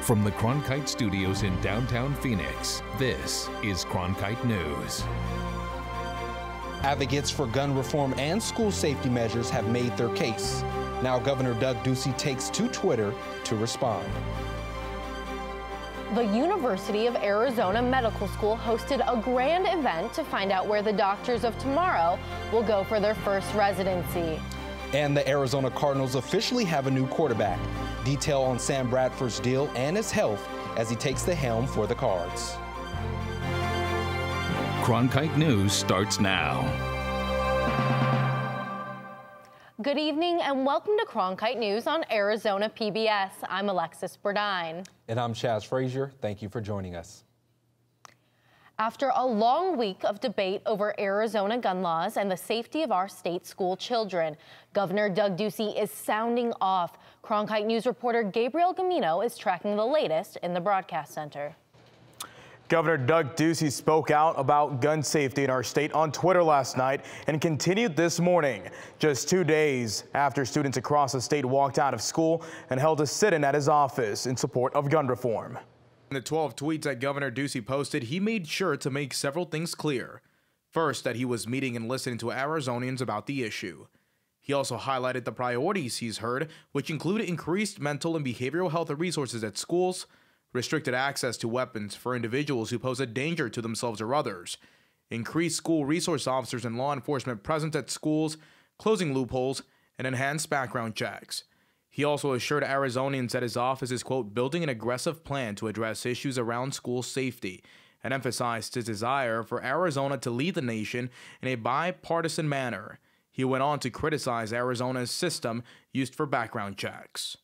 From the Cronkite studios in downtown Phoenix, this is Cronkite News. Advocates for gun reform and school safety measures have made their case. Now Governor Ducey takes to Twitter to respond. The University of Arizona Medical School hosted a grand event to find out where the doctors of tomorrow will go for their first residency. And the Arizona Cardinals officially have a new quarterback. Detail on Sam Bradford's deal and his health as he takes the helm for the Cards. Cronkite News starts now. Good evening and welcome to Cronkite News on Arizona PBS. I'm Alexis Burdine. And I'm Chaz Frazier. Thank you for joining us. After a long week of debate over Arizona gun laws and the safety of our state school children, Governor Doug Ducey is sounding off. Cronkite News reporter Gabriel Gamino is tracking the latest in the broadcast center. Governor Doug Ducey spoke out about gun safety in our state on Twitter last night and continued this morning, just 2 days after students across the state walked out of school and held a sit-in at his office in support of gun reform. In the 12 tweets that Governor Ducey posted, he made sure to make several things clear. First, that he was meeting and listening to Arizonians about the issue. He also highlighted the priorities he's heard, which include increased mental and behavioral health resources at schools, restricted access to weapons for individuals who pose a danger to themselves or others, increased school resource officers and law enforcement presence at schools, closing loopholes, and enhanced background checks. He also assured Arizonians that his office is, quote, building an aggressive plan to address issues around school safety, and emphasized his desire for Arizona to lead the nation in a bipartisan manner. He went on to criticize Arizona's system used for background checks.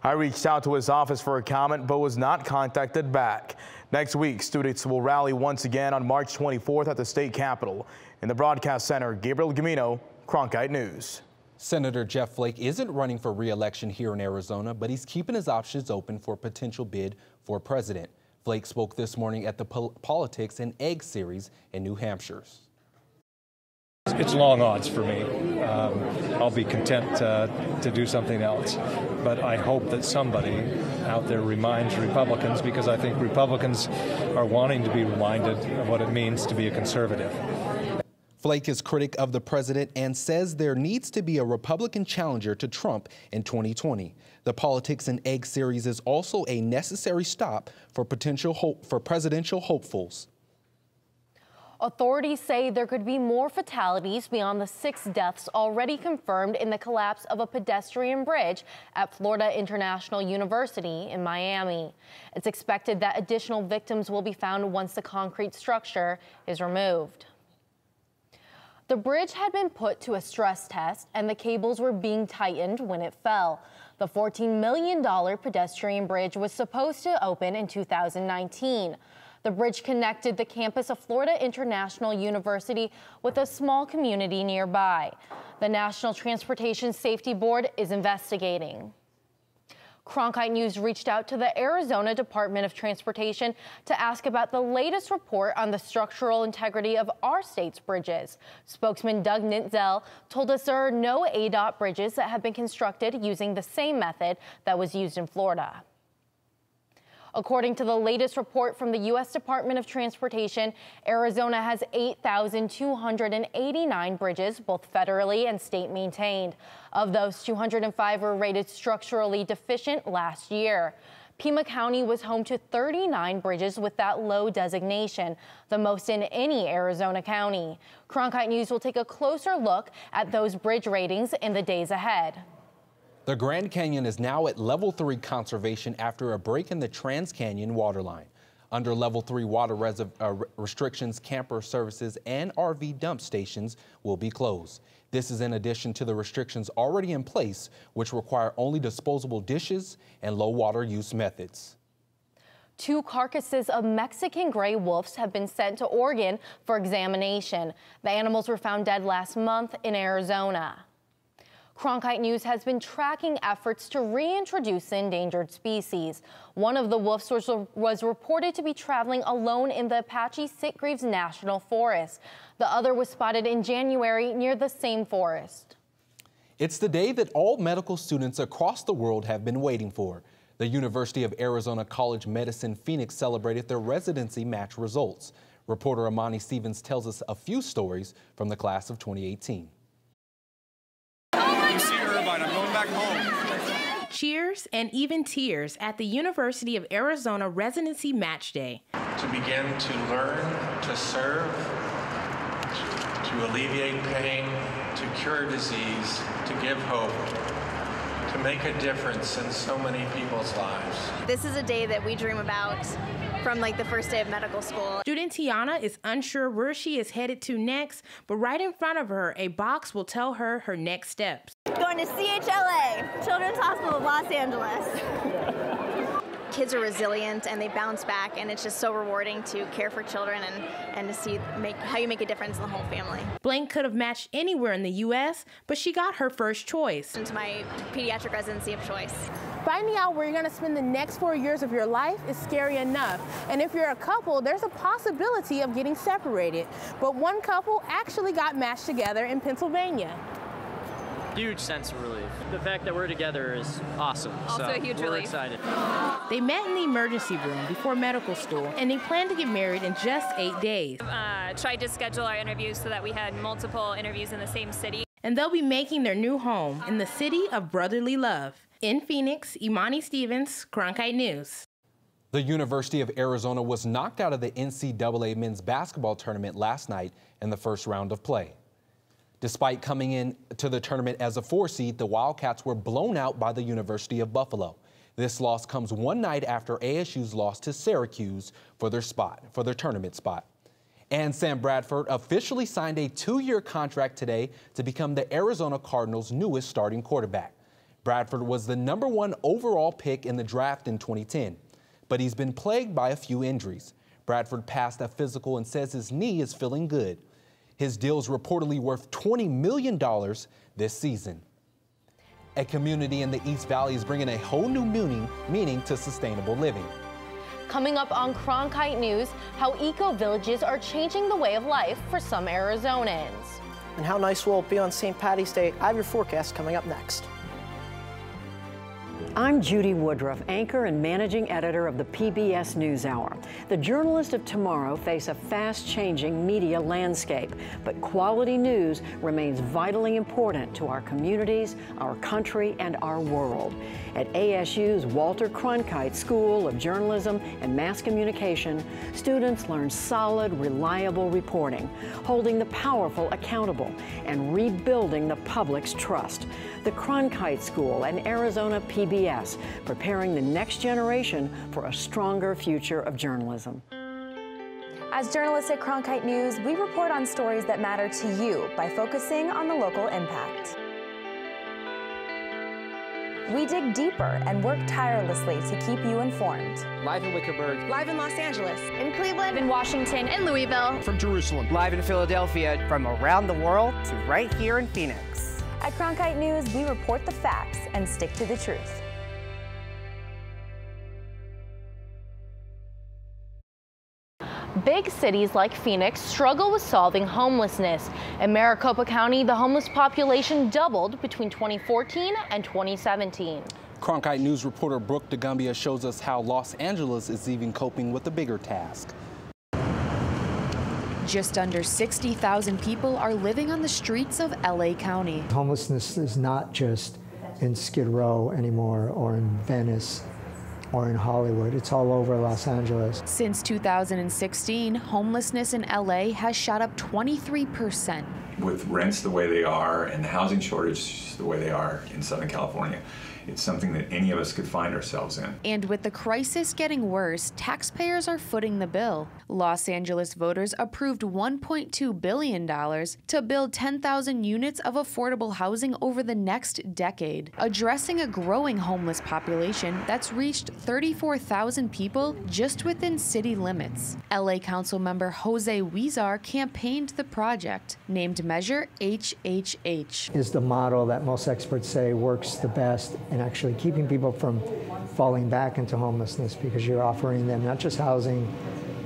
I reached out to his office for a comment, but was not contacted back. Next week, students will rally once again on March 24th at the state capitol. In the broadcast center, Gabriel Gamino, Cronkite News. Senator Jeff Flake isn't running for re-election here in Arizona, but he's keeping his options open for a potential bid for president. Flake spoke this morning at the Politics and Egg series in New Hampshire. It's long odds for me. I'll be content to do something else. But I hope that somebody out there reminds Republicans, because I think Republicans are wanting to be reminded of what it means to be a conservative. Flake is critic of the president and says there needs to be a Republican challenger to Trump in 2020. The Politics and Egg series is also a necessary stop for presidential hopefuls. Authorities say there could be more fatalities beyond the 6 deaths already confirmed in the collapse of a pedestrian bridge at Florida International University in Miami. It's expected that additional victims will be found once the concrete structure is removed. The bridge had been put to a stress test and the cables were being tightened when it fell. The $14 million pedestrian bridge was supposed to open in 2019. The bridge connected the campus of Florida International University with a small community nearby. The National Transportation Safety Board is investigating. Cronkite News reached out to the Arizona Department of Transportation to ask about the latest report on the structural integrity of our state's bridges. Spokesman Doug Nitzel told us there are no ADOT bridges that have been constructed using the same method that was used in Florida. According to the latest report from the U.S. Department of Transportation, Arizona has 8,289 bridges, both federally and state maintained. Of those, 205 were rated structurally deficient last year. Pima County was home to 39 bridges with that low designation, the most in any Arizona county. Cronkite News will take a closer look at those bridge ratings in the days ahead. The Grand Canyon is now at Level 3 conservation after a break in the Trans-Canyon waterline. Under Level 3 water restrictions, camper services and RV dump stations will be closed. This is in addition to the restrictions already in place, which require only disposable dishes and low water use methods. 2 carcasses of Mexican gray wolves have been sent to Oregon for examination. The animals were found dead last month in Arizona. Cronkite News has been tracking efforts to reintroduce the endangered species. One of the wolves was reported to be traveling alone in the Apache Sitgreaves National Forest. The other was spotted in January near the same forest. It's the day that all medical students across the world have been waiting for. The University of Arizona College Medicine Phoenix celebrated their residency match results. Reporter Amani Stevens tells us a few stories from the class of 2018. You see Irvine, I'm going back home. Cheers and even tears at the University of Arizona Residency Match Day. To begin to learn, to serve, to alleviate pain, to cure disease, to give hope, to make a difference in so many people's lives. This is a day that we dream about from like the first day of medical school. Student Tiana is unsure where she is headed to next, but right in front of her, a box will tell her her next steps. Going to CHLA, Children's Hospital of Los Angeles. Kids are resilient and they bounce back, and it's just so rewarding to care for children and to see how you make a difference in the whole family. Blank could have matched anywhere in the U.S., but she got her first choice. Into my pediatric residency of choice. Finding out where you're going to spend the next 4 years of your life is scary enough. And if you're a couple, there's a possibility of getting separated. But one couple actually got matched together in Pennsylvania. Huge sense of relief. The fact that we're together is awesome. Also a huge we're relief. Excited. They met in the emergency room before medical school, and they plan to get married in just 8 days. Tried to schedule our interviews so that we had multiple interviews in the same city. And they'll be making their new home in the city of brotherly love. In Phoenix, Imani Stevens, Cronkite News. The University of Arizona was knocked out of the NCAA men's basketball tournament last night in the first round of play. Despite coming in to the tournament as a 4 seed, the Wildcats were blown out by the University of Buffalo. This loss comes one night after ASU's loss to Syracuse for their tournament spot. And Sam Bradford officially signed a 2-year contract today to become the Arizona Cardinals' newest starting quarterback. Bradford was the #1 overall pick in the draft in 2010, but he's been plagued by a few injuries. Bradford passed a physical and says his knee is feeling good. His deal is reportedly worth $20 million this season. A community in the East Valley is bringing a whole new meaning to sustainable living. Coming up on Cronkite News, how EcoVillages are changing the way of life for some Arizonans. And how nice will it be on St. Patty's Day? I have your forecast coming up next. I'm Judy Woodruff, anchor and managing editor of the PBS NewsHour. The journalists of tomorrow face a fast-changing media landscape, but quality news remains vitally important to our communities, our country, and our world. At ASU's Walter Cronkite School of Journalism and Mass Communication, students learn solid, reliable reporting, holding the powerful accountable, and rebuilding the public's trust. The Cronkite School and Arizona PBS, preparing the next generation for a stronger future of journalism. As journalists at Cronkite News, we report on stories that matter to you by focusing on the local impact. We dig deeper and work tirelessly to keep you informed. Live in Wickerburg. Live in Los Angeles. In Cleveland. In Washington. In Louisville. From Jerusalem. Live in Philadelphia. From around the world to right here in Phoenix. At Cronkite News, we report the facts and stick to the truth. Big cities like Phoenix struggle with solving homelessness. In Maricopa County, the homeless population doubled between 2014 and 2017. Cronkite News reporter Brooke DeGumbia shows us how Los Angeles is even coping with a bigger task. Just under 60,000 people are living on the streets of LA County. Homelessness is not just in Skid Row anymore, or in Venice, or in Hollywood. It's all over Los Angeles. Since 2016, homelessness in LA has shot up 23%. With rents the way they are and the housing shortage the way they are in Southern California, it's something that any of us could find ourselves in. And with the crisis getting worse, taxpayers are footing the bill. Los Angeles voters approved $1.2 billion to build 10,000 units of affordable housing over the next decade, addressing a growing homeless population that's reached 34,000 people just within city limits. LA Council member Jose Huizar campaigned the project, named Measure HHH. Is the model that most experts say works the best in actually keeping people from falling back into homelessness, because you're offering them not just housing,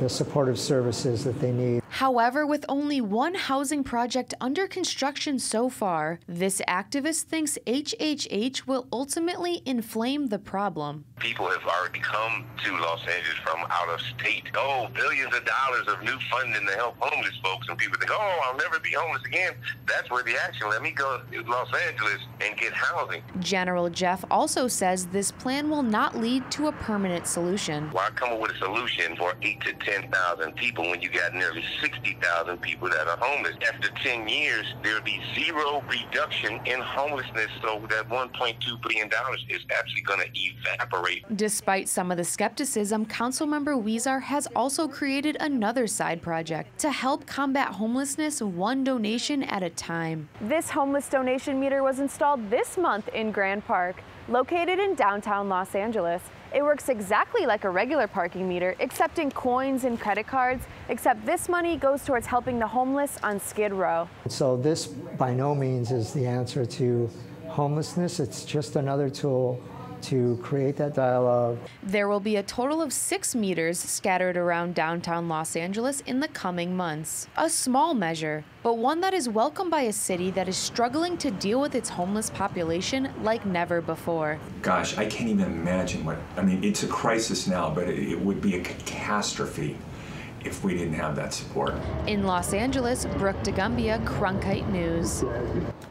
the supportive services that they need. However, with only one housing project under construction so far, this activist thinks HHH will ultimately inflame the problem. People have already come to Los Angeles from out of state. Oh, billions of dollars of new funding to help homeless folks. And people think, oh, I'll never be homeless again. That's where the action. Let me go to Los Angeles and get housing. General Jeff also says this plan will not lead to a permanent solution. Why come up with a solution for 8,000 to 10,000 people when you got nearly 60,000 people that are homeless? After 10 years, there'll be zero reduction in homelessness, so that $1.2 billion is actually going to evaporate. Despite some of the skepticism, Councilmember Weezer has also created another side project to help combat homelessness one donation at a time. This homeless donation meter was installed this month in Grand Park, located in downtown Los Angeles. It works exactly like a regular parking meter, accepting coins and credit cards, except this money goes towards helping the homeless on Skid Row. So this by no means is the answer to homelessness. It's just another tool to create that dialogue. There will be a total of 6 meters scattered around downtown Los Angeles in the coming months. A small measure, but one that is welcomed by a city that is struggling to deal with its homeless population like never before. Gosh, I can't even imagine it's a crisis now, but it would be a catastrophe if we didn't have that support. In Los Angeles, Brooke DeGumbia, Cronkite News.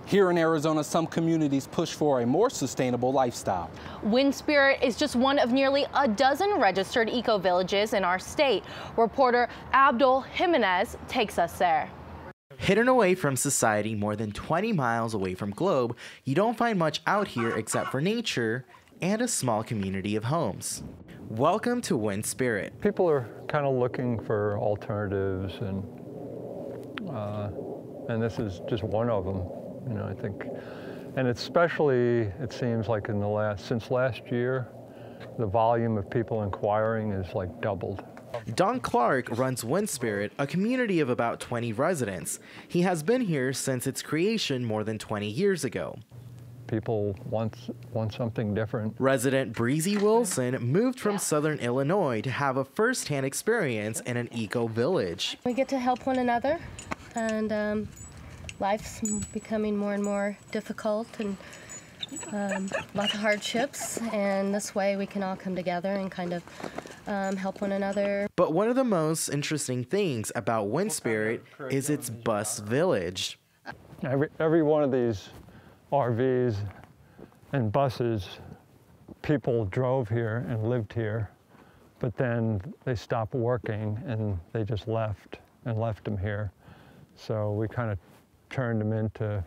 Here in Arizona, some communities push for a more sustainable lifestyle. Wind Spirit is just one of nearly a dozen registered eco-villages in our state. Reporter Abdul Jimenez takes us there. Hidden away from society more than 20 miles away from Globe, you don't find much out here except for nature and a small community of homes. Welcome to Wind Spirit. People are kind of looking for alternatives, and this is just one of them. I think, and especially it seems like since last year, the volume of people inquiring is like doubled. Don Clark runs Wind Spirit, a community of about 20 residents. He has been here since its creation more than 20 years ago. People want something different. Resident Breezy Wilson moved from Southern Illinois to have a first-hand experience in an eco-village. We get to help one another, and life's becoming more and more difficult, and lots of hardships, and this way we can all come together and kind of help one another. But one of the most interesting things about Wind Spirit is its bus village. Every one of these RVs and buses, people drove here and lived here, but then they stopped working and they just left them here. So we kind of turned them into,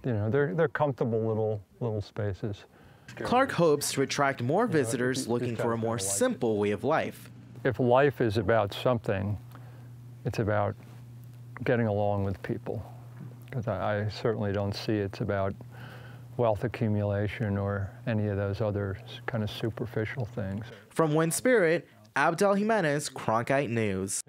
they're comfortable little spaces. Clark hopes to attract more visitors looking for a more simple way of life. If life is about something, it's about getting along with people. Because I certainly don't see it's about wealth accumulation or any of those other kind of superficial things. From Wind Spirit, Abdel Jimenez, Cronkite News.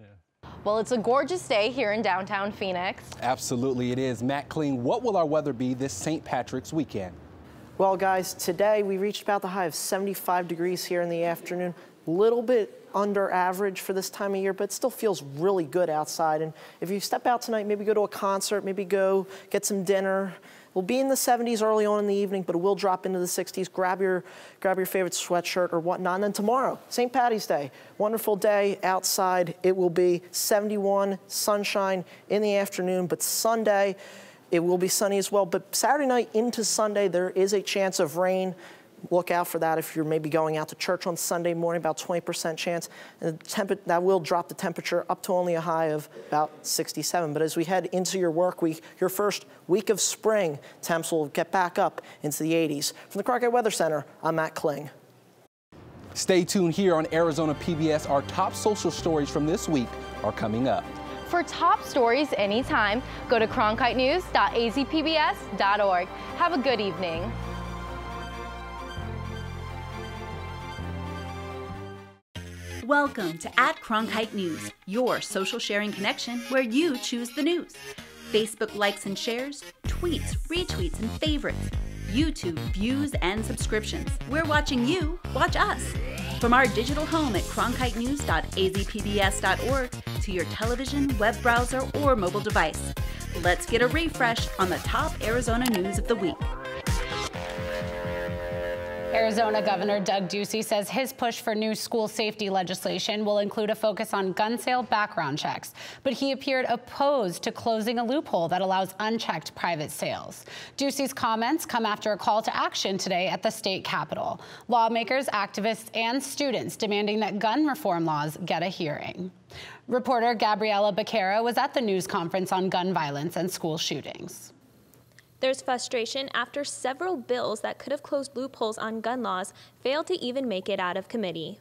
Well, it's a gorgeous day here in downtown Phoenix. Absolutely it is. Matt Kling, what will our weather be this St. Patrick's weekend? Well, guys, today we reached about the high of 75 degrees here in the afternoon. A little bit under average for this time of year, but it still feels really good outside. And if you step out tonight, maybe go to a concert, maybe go get some dinner. We'll be in the 70s early on in the evening, but it will drop into the 60s. Grab your favorite sweatshirt or whatnot. And then tomorrow, St. Patty's Day, wonderful day outside. It will be 71, sunshine in the afternoon, but Sunday, it will be sunny as well. But Saturday night into Sunday, there is a chance of rain. Look out for that if you're maybe going out to church on Sunday morning, about 20% chance. And that will drop the temperature up to only a high of about 67. But as we head into your work week, your first week of spring, temps will get back up into the 80s. From the Cronkite Weather Center, I'm Matt Kling. Stay tuned here on Arizona PBS. Our top social stories from this week are coming up. For top stories anytime, go to cronkitenews.azpbs.org. Have a good evening. Welcome to @Cronkite News, your social sharing connection where you choose the news. Facebook likes and shares, tweets, retweets, and favorites. YouTube views and subscriptions. We're watching you watch us. From our digital home at cronkitenews.azpbs.org to your television, web browser, or mobile device, let's get a refresh on the top Arizona news of the week. Arizona Governor Doug Ducey says his push for new school safety legislation will include a focus on gun sale background checks, but he appeared opposed to closing a loophole that allows unchecked private sales. Ducey's comments come after a call to action today at the state capitol. Lawmakers, activists, and students demanding that gun reform laws get a hearing. Reporter Gabriela Becerra was at the news conference on gun violence and school shootings. There's frustration after several bills that could have closed loopholes on gun laws failed to even make it out of committee.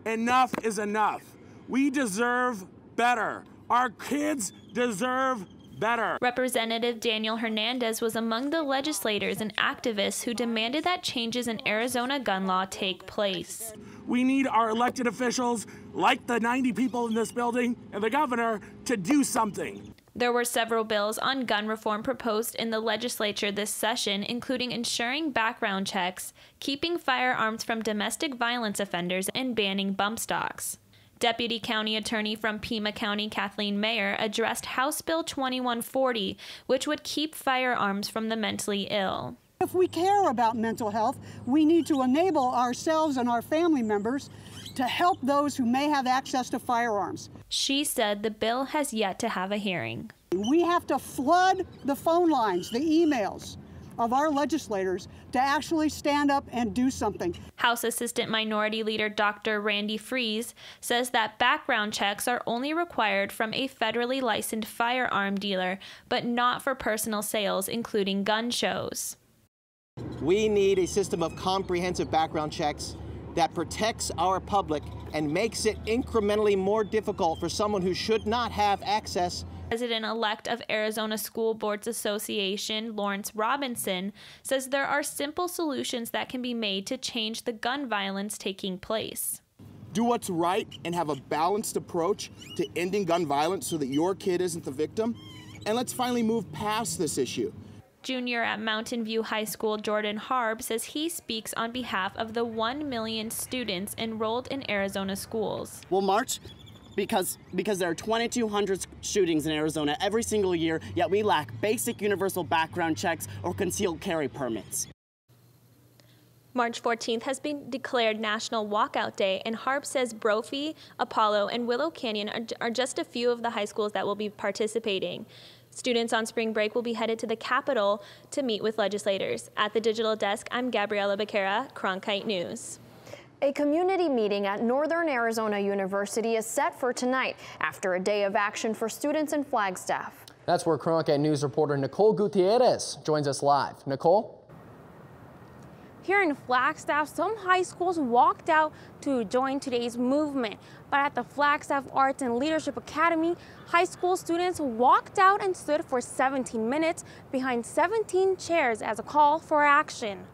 Enough is enough. We deserve better. Our kids deserve better. Representative Daniel Hernandez was among the legislators and activists who demanded that changes in Arizona gun law take place. We need our elected officials, like the 90 people in this building and the governor, to do something. There were several bills on gun reform proposed in the legislature this session, including ensuring background checks, keeping firearms from domestic violence offenders, and banning bump stocks. Deputy County Attorney from Pima County, Kathleen Mayer, addressed House Bill 2140, which would keep firearms from the mentally ill. If we care about mental health, we need to enable ourselves and our family members to help those who may have access to firearms. She said the bill has yet to have a hearing. We have to flood the phone lines, the emails of our legislators to actually stand up and do something. House Assistant Minority Leader Dr. Randy Freese says that background checks are only required from a federally licensed firearm dealer, but not for personal sales, including gun shows. We need a system of comprehensive background checks that protects our public and makes it incrementally more difficult for someone who should not have access. President-elect of Arizona School Boards Association, Lawrence Robinson, says there are simple solutions that can be made to change the gun violence taking place. Do what's right and have a balanced approach to ending gun violence so that your kid isn't the victim. And let's finally move past this issue. Junior at Mountain View High School, Jordan Harb, says he speaks on behalf of the 1 million students enrolled in Arizona schools. We'll march because there are 2,200 shootings in Arizona every single year, yet we lack basic universal background checks or concealed carry permits. March 14th has been declared National Walkout Day, and Harb says Brophy, Apollo, and Willow Canyon are just a few of the high schools that will be participating. Students on spring break will be headed to the Capitol to meet with legislators. At the digital desk, I'm Gabriela Becerra, Cronkite News. A community meeting at Northern Arizona University is set for tonight after a day of action for students and Flagstaff. That's where Cronkite News reporter Nicole Gutierrez joins us live. Nicole? Here in Flagstaff, some high schools walked out to join today's movement. But at the Flagstaff Arts and Leadership Academy, high school students walked out and stood for 17 minutes behind 17 chairs as a call for action.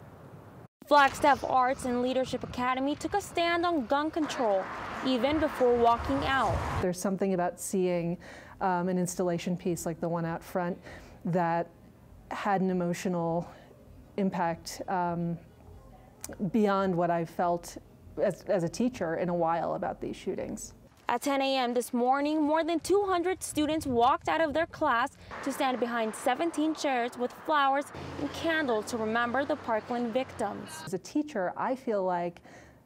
Flagstaff Arts and Leadership Academy took a stand on gun control, even before walking out. There's something about seeing an installation piece like the one out front that had an emotional impact beyond what I felt as a teacher in a while about these shootings. At 10 a.m. this morning, more than 200 students walked out of their class to stand behind 17 chairs with flowers and candles to remember the Parkland victims. As a teacher, I feel like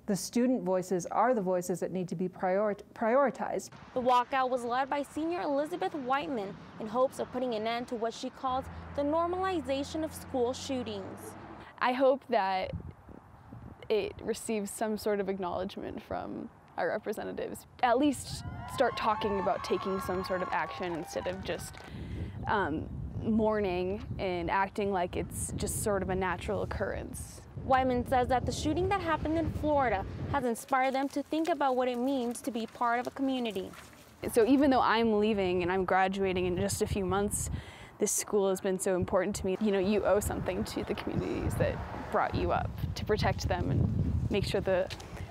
the student voices are the voices that need to be prioritized. The walkout was led by senior Elizabeth Whiteman in hopes of putting an end to what she calls the normalization of school shootings. I hope that it receives some sort of acknowledgement from our representatives. At least start talking about taking some sort of action instead of just mourning and acting like it's just sort of a natural occurrence. Wyman says that the shooting that happened in Florida has inspired them to think about what it means to be part of a community. So even though I'm leaving and I'm graduating in just a few months, this school has been so important to me. You know, you owe something to the communities that brought you up to protect them and make sure the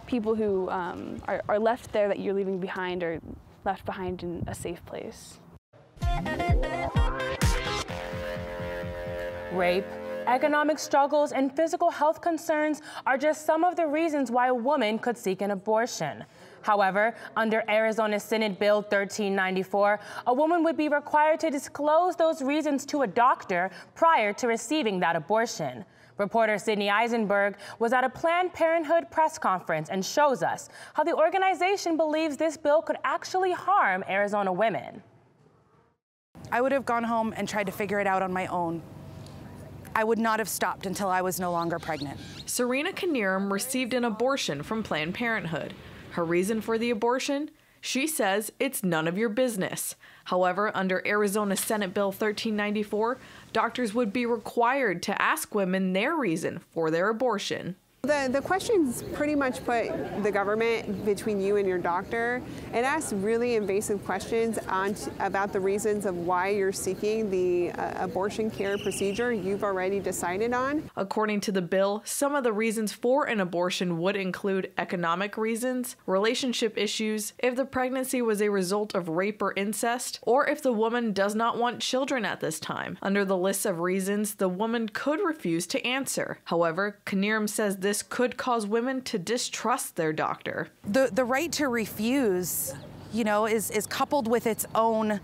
people who are left there that you're leaving behind are left behind in a safe place. Rape, Economic struggles and physical health concerns are just some of the reasons why a woman could seek an abortion. However, under Arizona Senate Bill 1394, a woman would be required to disclose those reasons to a doctor prior to receiving that abortion. Reporter Sydney Eisenberg was at a Planned Parenthood press conference and shows us how the organization believes this bill could actually harm Arizona women. I would have gone home and tried to figure it out on my own. I would not have stopped until I was no longer pregnant. Serena Knierim received an abortion from Planned Parenthood. Her reason for the abortion? She says it's none of your business. However, under Arizona Senate Bill 1394, doctors would be required to ask women their reason for their abortion. The questions pretty much put the government between you and your doctor and ask really invasive questions about the reasons of why you're seeking the abortion care procedure you've already decided on. According to the bill, some of the reasons for an abortion would include economic reasons, relationship issues, if the pregnancy was a result of rape or incest, or if the woman does not want children at this time. Under the list of reasons, the woman could refuse to answer. However, Knierim says this could cause women to distrust their doctor. The right to refuse, is coupled with its own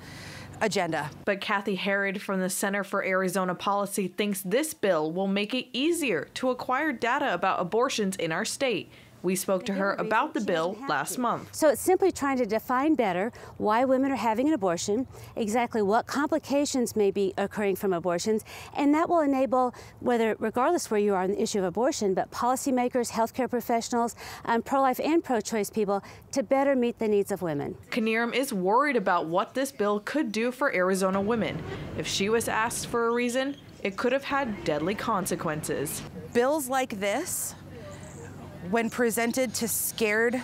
agenda. But Kathy Herod from the Center for Arizona Policy thinks this bill will make it easier to acquire data about abortions in our state. We spoke to her about the bill last month. So it's simply trying to define better why women are having an abortion, exactly what complications may be occurring from abortions, and that will enable, regardless where you are on the issue of abortion, but policymakers, healthcare professionals, pro-life and pro-choice people to better meet the needs of women. Knierim is worried about what this bill could do for Arizona women. If she was asked for a reason, it could have had deadly consequences. Bills like this, when presented to scared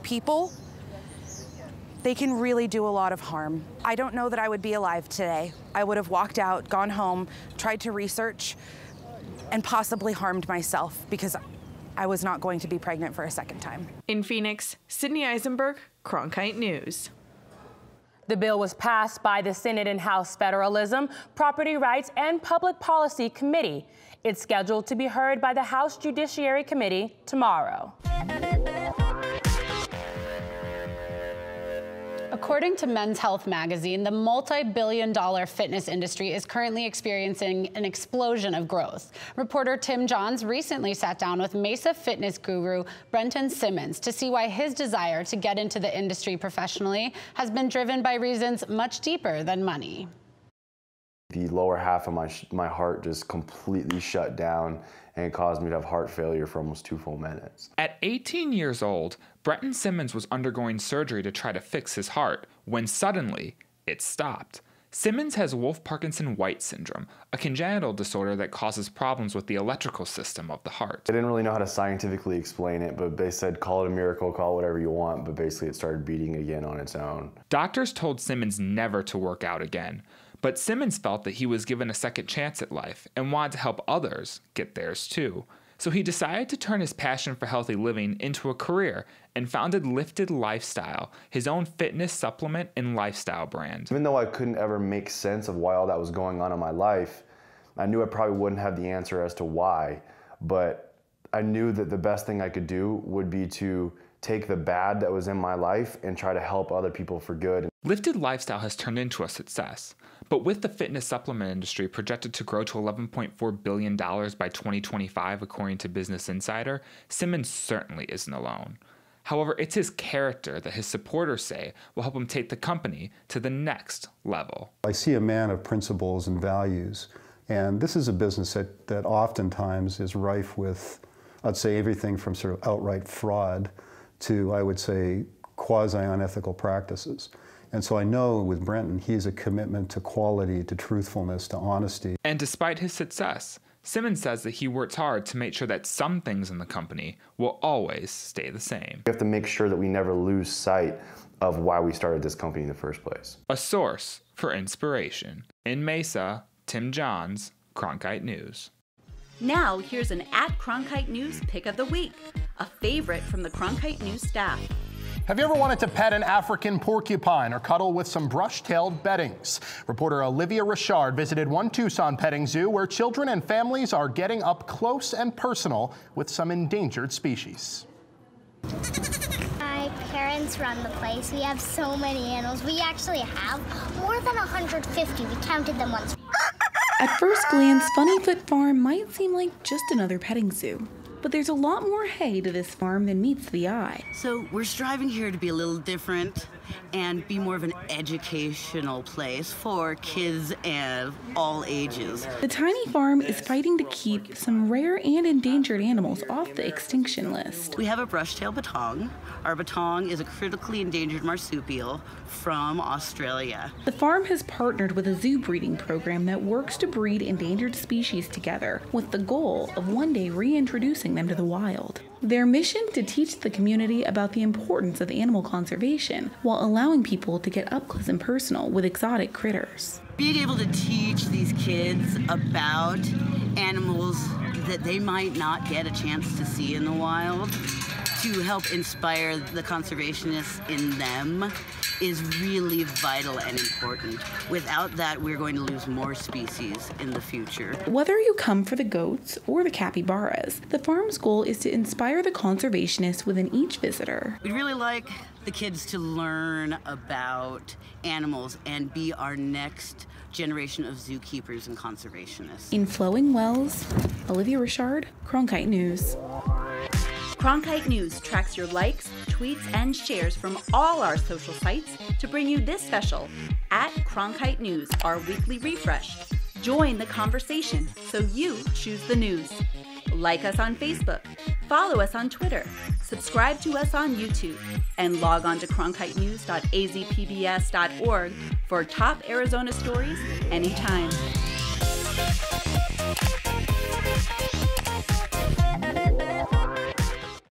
people, they can really do a lot of harm. I don't know that I would be alive today. I would have walked out, gone home, tried to research, and possibly harmed myself because I was not going to be pregnant for a second time. In Phoenix, Sydney Eisenberg, Cronkite News. The bill was passed by the Senate and House Federalism, Property Rights, and Public Policy Committee. It's scheduled to be heard by the House Judiciary Committee tomorrow. According to Men's Health magazine, the multi-billion-dollar fitness industry is currently experiencing an explosion of growth. Reporter Tim Johns recently sat down with Mesa fitness guru Brenton Simmons to see why his desire to get into the industry professionally has been driven by reasons much deeper than money. The lower half of my heart just completely shut down and caused me to have heart failure for almost 2 full minutes. At 18 years old, Brenton Simmons was undergoing surgery to try to fix his heart when suddenly it stopped. Simmons has Wolff-Parkinson-White syndrome, a congenital disorder that causes problems with the electrical system of the heart. I didn't really know how to scientifically explain it, but they said call it a miracle, call it whatever you want, but basically it started beating again on its own. Doctors told Simmons never to work out again. But Simmons felt that he was given a second chance at life and wanted to help others get theirs too. So he decided to turn his passion for healthy living into a career and founded Lifted Lifestyle, his own fitness supplement and lifestyle brand. Even though I couldn't ever make sense of why all that was going on in my life, I knew I probably wouldn't have the answer as to why, but I knew that the best thing I could do would be to take the bad that was in my life and try to help other people for good. Lifted Lifestyle has turned into a success, but with the fitness supplement industry projected to grow to $11.4 billion by 2025, according to Business Insider, Simmons certainly isn't alone. However, it's his character that his supporters say will help him take the company to the next level. I see a man of principles and values, and this is a business that oftentimes is rife with, I'd say, everything from sort of outright fraud to, I would say, quasi-unethical practices. And so I know with Brenton, he's a commitment to quality, to truthfulness, to honesty. And despite his success, Simmons says that he works hard to make sure that some things in the company will always stay the same. We have to make sure that we never lose sight of why we started this company in the first place. A source for inspiration. In Mesa, Tim Johns, Cronkite News. Now, here's an @Cronkite News pick of the week, a favorite from the Cronkite News staff. Have you ever wanted to pet an African porcupine or cuddle with some brush-tailed beddings? Reporter Olivia Richard visited one Tucson petting zoo where children and families are getting up close and personal with some endangered species. My parents run the place. We have so many animals. We actually have more than 150. We counted them once. At first glance, Funnyfoot Farm might seem like just another petting zoo. But there's a lot more hay to this farm than meets the eye. So we're striving here to be a little different and be more of an educational place for kids and all ages. The tiny farm is fighting to keep some rare and endangered animals off the extinction list. We have a brush-tailed batong. Our batong is a critically endangered marsupial from Australia. The farm has partnered with a zoo breeding program that works to breed endangered species together with the goal of one day reintroducing them to the wild. Their mission to teach the community about the importance of animal conservation while allowing people to get up close and personal with exotic critters. Being able to teach these kids about animals that they might not get a chance to see in the wild, to help inspire the conservationists in them, is really vital and important. Without that, we're going to lose more species in the future. Whether you come for the goats or the capybaras, the farm's goal is to inspire the conservationists within each visitor. We'd really like the kids to learn about animals and be our next generation of zookeepers and conservationists. In Flowing Wells, Olivia Richard, Cronkite News. Cronkite News tracks your likes, tweets, and shares from all our social sites to bring you this special at Cronkite News, our weekly refresh. Join the conversation so you choose the news. Like us on Facebook, follow us on Twitter, subscribe to us on YouTube, and log on to cronkitenews.azpbs.org for top Arizona stories anytime.